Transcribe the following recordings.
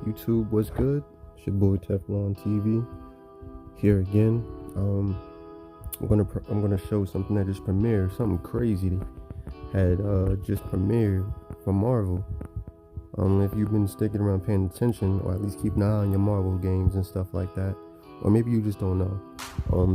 YouTube, what's good? It's your boy TeflonTeevee here again. I'm gonna show something that just premiered, something crazy that had just premiered from Marvel. If you've been sticking around paying attention, or at least keep an eye on your Marvel games and stuff like that, or maybe you just don't know.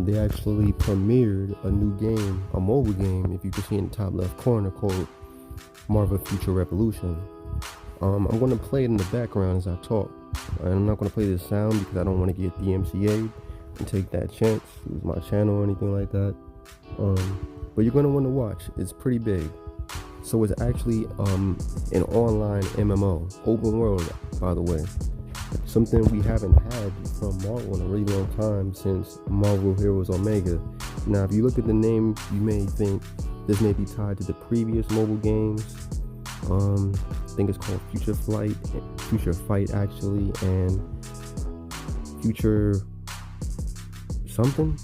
They actually premiered a new game, a mobile game, if you can see in the top left corner, called Marvel Future Revolution. I'm going to play it in the background as I talk. I'm not going to play the sound because I don't want to get DMCA'd and take that chance, lose my channel or anything like that. But you're going to want to watch. It's pretty big. So it's actually an online MMO, open world, by the way. Something we haven't had from Marvel in a really long time, since Marvel Heroes Omega. Now, if you look at the name, you may think this may be tied to the previous mobile games. I think it's called Future Fight actually, and Future something,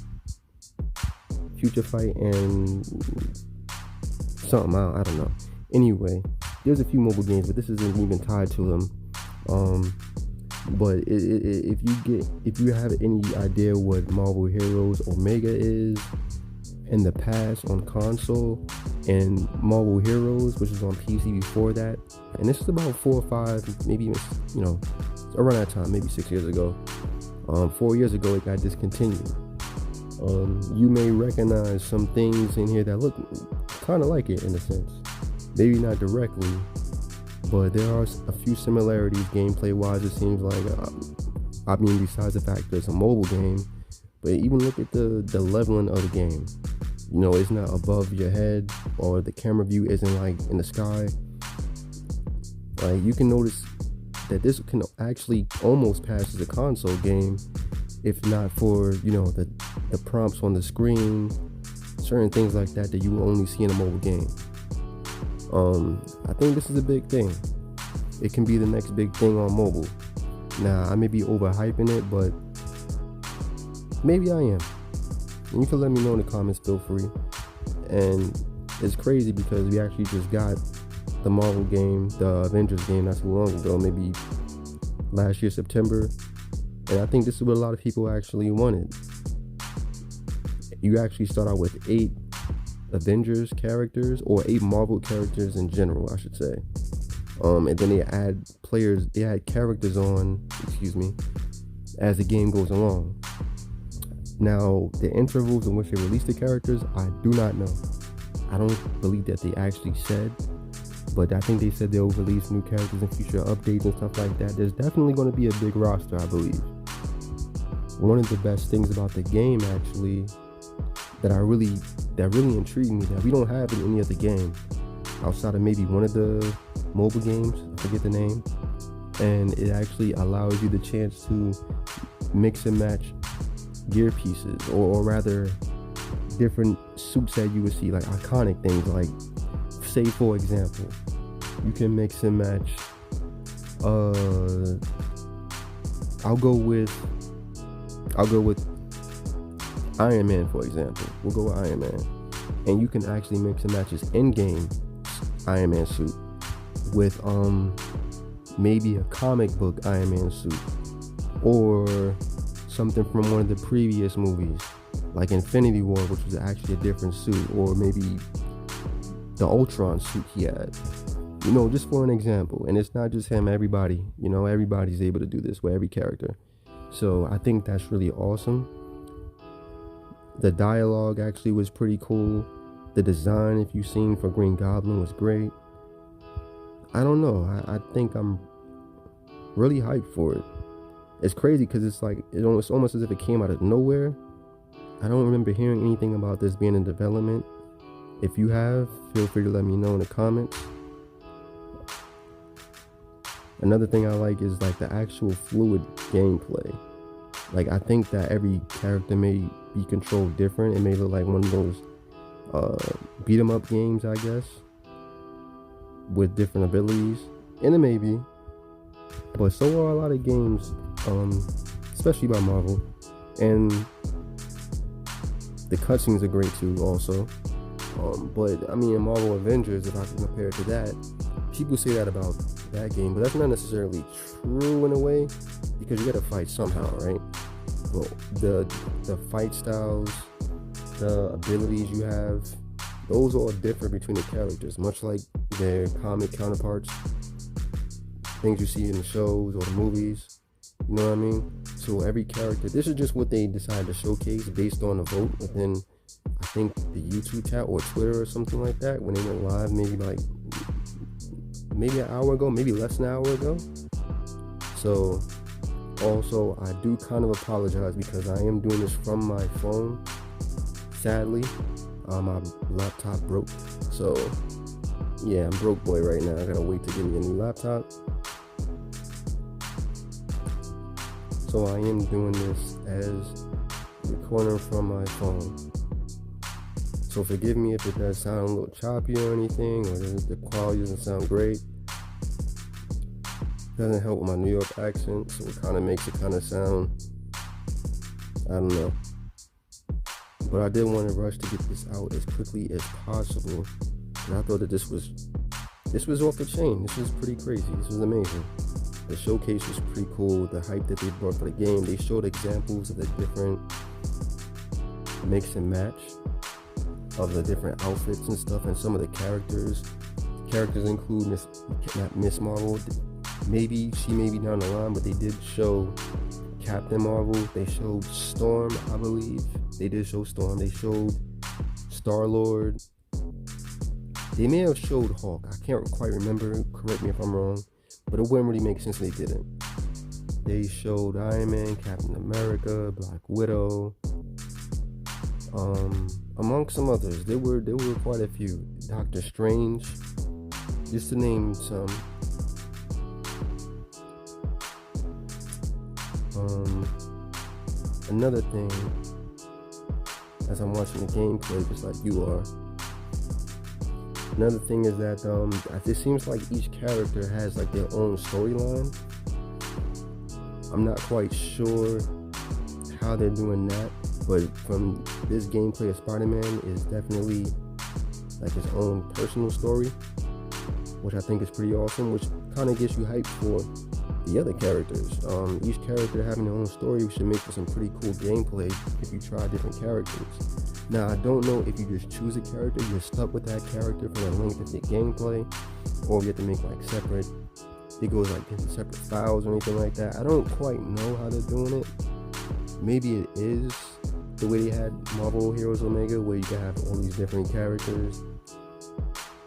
Future Fight and something, I don't know. Anyway, there's a few mobile games, but this isn't even tied to them. But if you have any idea what Marvel Heroes Omega is in the past on console, and Marvel Heroes, which was on PC before that, and this is about 4 or 5, maybe even, around that time, maybe 6 years ago. 4 years ago, it got discontinued. You may recognize some things in here that look kind of like it in a sense. Maybe not directly, but there are a few similarities gameplay-wise, it seems like. Besides the fact that it's a mobile game, but even look at the leveling of the game. It's not above your head, or the camera view isn't like in the sky. Like, you can notice that this can actually almost pass as a console game, if not for, the prompts on the screen, certain things like that you will only see in a mobile game. I think this is a big thing. It can be the next big thing on mobile. Now, I may be overhyping it, but maybe I am. And you can let me know in the comments, feel free. And it's crazy because we actually just got the Marvel game, the Avengers game, not too long ago, maybe last year, September. And I think this is what a lot of people actually wanted. You actually start out with 8 Avengers characters, or 8 Marvel characters in general, I should say. And then they add characters on, as the game goes along. Now, the intervals in which they release the characters, I do not know. I don't believe that they actually said, but I think they said they'll release new characters in future updates and stuff like that. There's definitely going to be a big roster, I believe. One of the best things about the game, actually, that really intrigued me, that we don't have in any other game, outside of maybe one of the mobile games, I forget the name, and it actually allows you the chance to mix and match gear pieces, or rather different suits that you would see, like iconic things, like, say for example, you can mix and match, I'll go with Iron Man, for example. We'll go with Iron Man, and you can actually mix and match his in-game Iron Man suit with maybe a comic book Iron Man suit, or something from one of the previous movies, like Infinity War, which was actually a different suit, or maybe the Ultron suit he had, just for an example. And it's not just him, everybody's able to do this with every character. So I think that's really awesome. The dialogue actually was pretty cool. The design, if you've seen for Green Goblin, was great. I don't know, I think I'm really hyped for it. It's crazy because it's almost as if it came out of nowhere. I don't remember hearing anything about this being in development. If you have, feel free to let me know in the comments. Another thing I like is the actual fluid gameplay. I think that every character may be controlled different. It may look like one of those beat 'em up games, I guess, with different abilities, and it may be. But so are a lot of games, especially by Marvel, and the cutscenes are great too, also. But I mean, in Marvel Avengers, if I can compare it to that, people say that about that game, but that's not necessarily true in a way, because you gotta fight somehow, right? Well, the fight styles, the abilities you have, those all differ between the characters, much like their comic counterparts, things you see in the shows or the movies. You know what I mean? So every character, this is just what they decided to showcase based on a vote within, I think, the YouTube chat or Twitter or something like that, when they went live maybe an hour ago, maybe less than an hour ago. So also, I do kind of apologize because I am doing this from my phone. Sadly, my laptop broke. So yeah, I'm broke boy right now. I gotta wait to get me a new laptop. So I am doing this as recording from my phone. So forgive me if it does sound a little choppy or anything, or the quality doesn't sound great. Doesn't help with my New York accent, so it kind of makes it kind of sound, I don't know. But I did want to rush to get this out as quickly as possible, and I thought that this was off the chain. This was pretty crazy. This was amazing. The showcase was pretty cool. The hype that they brought for the game. They showed examples of the different mix and match of the different outfits and stuff, and some of the characters. Characters include Miss Marvel. Maybe she may be down the line, but they did show Captain Marvel. They showed Storm, I believe. They did show Storm. They showed Star-Lord. They may have showed Hulk. I can't quite remember. Correct me if I'm wrong. But it wouldn't really make sense if they didn't. They showed Iron Man, Captain America, Black Widow, amongst some others. There were quite a few. Doctor Strange, just to name some. Another thing, as I'm watching the gameplay, just like you are, another thing is that it seems like each character has like their own storyline. I'm not quite sure how they're doing that, but from this gameplay of Spider-Man is definitely like his own personal story, which I think is pretty awesome, which kind of gets you hyped for the other characters. Each character having their own story should make for some pretty cool gameplay if you try different characters. Now, I don't know if you just choose a character, you're stuck with that character for the length of the gameplay, or you have to make like separate, it goes like in separate files or anything like that. I don't quite know how they're doing it. Maybe it is the way they had Marvel Heroes Omega, where you can have all these different characters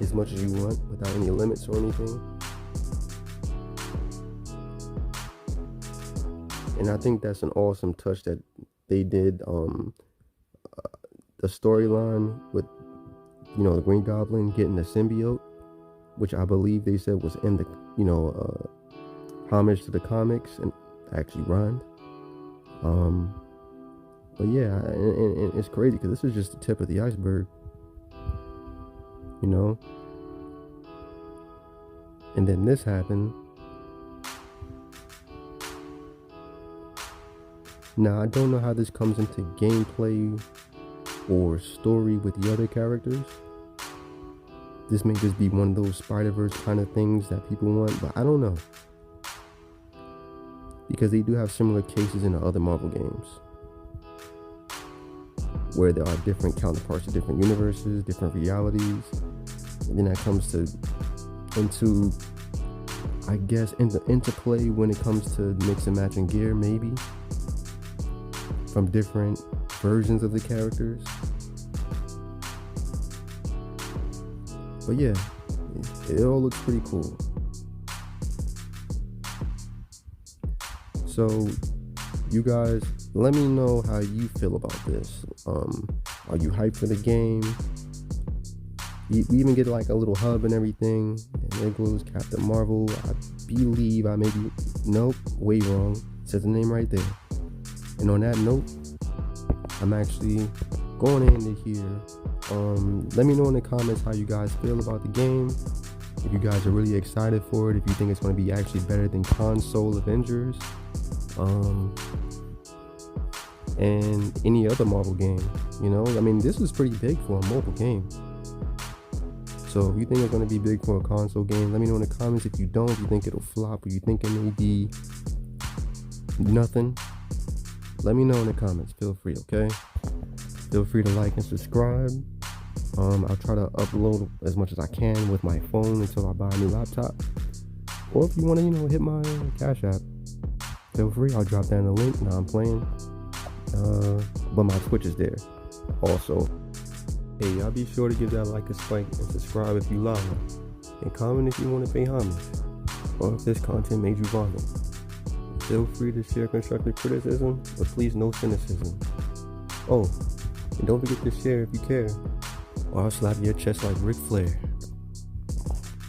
as much as you want without any limits or anything. And I think that's an awesome touch that they did. The storyline with, the Green Goblin getting the symbiote, which I believe they said was in the, homage to the comics, and actually rhymed. But yeah, and it's crazy because this is just the tip of the iceberg, and then this happened. Now, I don't know how this comes into gameplay or story with the other characters. This may just be one of those Spider-Verse kind of things that people want, but I don't know. Because they do have similar cases in the other Marvel games, where there are different counterparts to different universes, different realities. And then that comes into I guess, interplay when it comes to mix and matching gear, maybe. From different versions of the characters. But yeah, it all looks pretty cool. So, you guys, let me know how you feel about this. Are you hyped for the game? We even get like a little hub and everything. And there goes Captain Marvel. I believe I may be... Nope, way wrong. It says the name right there. And on that note, I'm actually going into here. Let me know in the comments how you guys feel about the game. If you guys are really excited for it. If you think it's going to be actually better than console Avengers. And any other Marvel game. You know, I mean, this is pretty big for a mobile game. So if you think it's going to be big for a console game, let me know in the comments. If you don't, if you think it'll flop, or you think it may be nothing, let me know in the comments. Feel free, okay? Feel free to like and subscribe. I'll try to upload as much as I can with my phone until I buy a new laptop. Or if you want to, hit my Cash App, feel free. I'll drop down the link. Now I'm playing. But my Twitch is there also. Hey, y'all be sure to give that like a spike and subscribe if you love it. And comment if you want to pay homage. Or if this content made you vomit. Feel free to share constructive criticism, but please no cynicism. Oh, and don't forget to share if you care, or I'll slap your chest like Ric Flair.